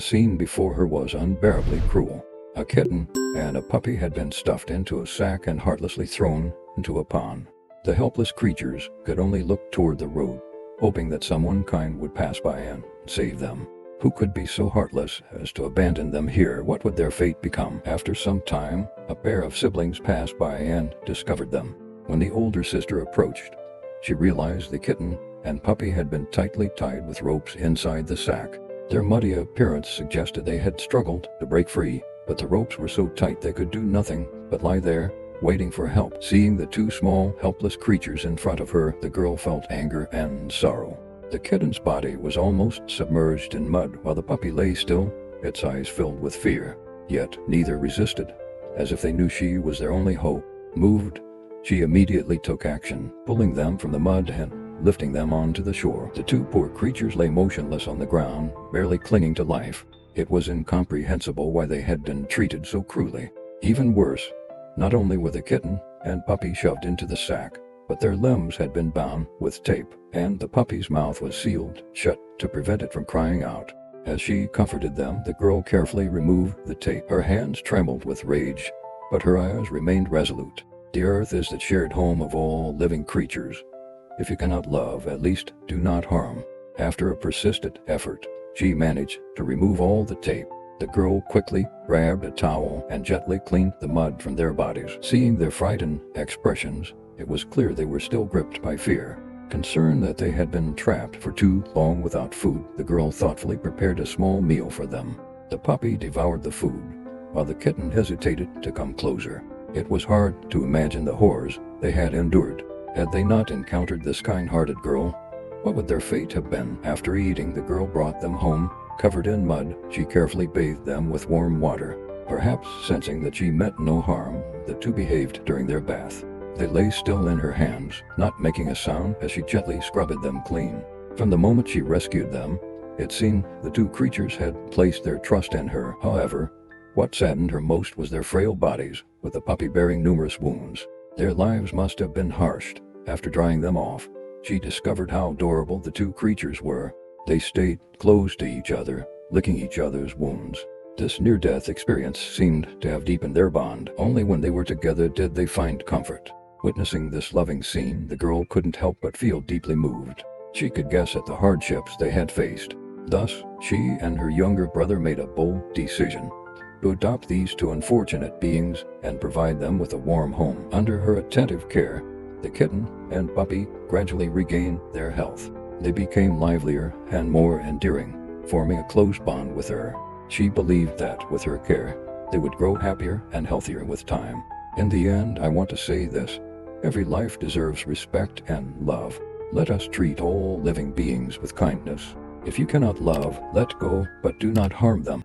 The scene before her was unbearably cruel. A kitten and a puppy had been stuffed into a sack and heartlessly thrown into a pond. The helpless creatures could only look toward the road, hoping that someone kind would pass by and save them. Who could be so heartless as to abandon them here? What would their fate become? After some time, a pair of siblings passed by and discovered them. When the older sister approached, she realized the kitten and puppy had been tightly tied with ropes inside the sack. Their muddy appearance suggested they had struggled to break free, but the ropes were so tight they could do nothing but lie there, waiting for help. Seeing the two small, helpless creatures in front of her, the girl felt anger and sorrow. The kitten's body was almost submerged in mud, while the puppy lay still, its eyes filled with fear. Yet neither resisted, as if they knew she was their only hope. Moved, she immediately took action, pulling them from the mud and lifting them onto the shore. The two poor creatures lay motionless on the ground, barely clinging to life. It was incomprehensible why they had been treated so cruelly. Even worse, not only were the kitten and puppy shoved into the sack, but their limbs had been bound with tape, and the puppy's mouth was sealed shut to prevent it from crying out. As she comforted them, the girl carefully removed the tape. Her hands trembled with rage, but her eyes remained resolute. The earth is the shared home of all living creatures. If you cannot love, at least do not harm. After a persistent effort, she managed to remove all the tape. The girl quickly grabbed a towel and gently cleaned the mud from their bodies. Seeing their frightened expressions, it was clear they were still gripped by fear. Concerned that they had been trapped for too long without food, the girl thoughtfully prepared a small meal for them. The puppy devoured the food, while the kitten hesitated to come closer. It was hard to imagine the horrors they had endured. Had they not encountered this kind-hearted girl, what would their fate have been? After eating, the girl brought them home. Covered in mud, she carefully bathed them with warm water. Perhaps sensing that she meant no harm, the two behaved during their bath. They lay still in her hands, not making a sound as she gently scrubbed them clean. From the moment she rescued them, it seemed the two creatures had placed their trust in her. However, what saddened her most was their frail bodies, with the puppy bearing numerous wounds. Their lives must have been harshed. After drying them off, she discovered how adorable the two creatures were. They stayed close to each other, licking each other's wounds. This near-death experience seemed to have deepened their bond. Only when they were together did they find comfort. Witnessing this loving scene, the girl couldn't help but feel deeply moved. She could guess at the hardships they had faced. Thus, she and her younger brother made a bold decision to adopt these two unfortunate beings and provide them with a warm home. Under her attentive care, the kitten and puppy gradually regained their health. They became livelier and more endearing, forming a close bond with her. She believed that, with her care, they would grow happier and healthier with time. In the end, I want to say this: every life deserves respect and love. Let us treat all living beings with kindness. If you cannot love, let go, but do not harm them.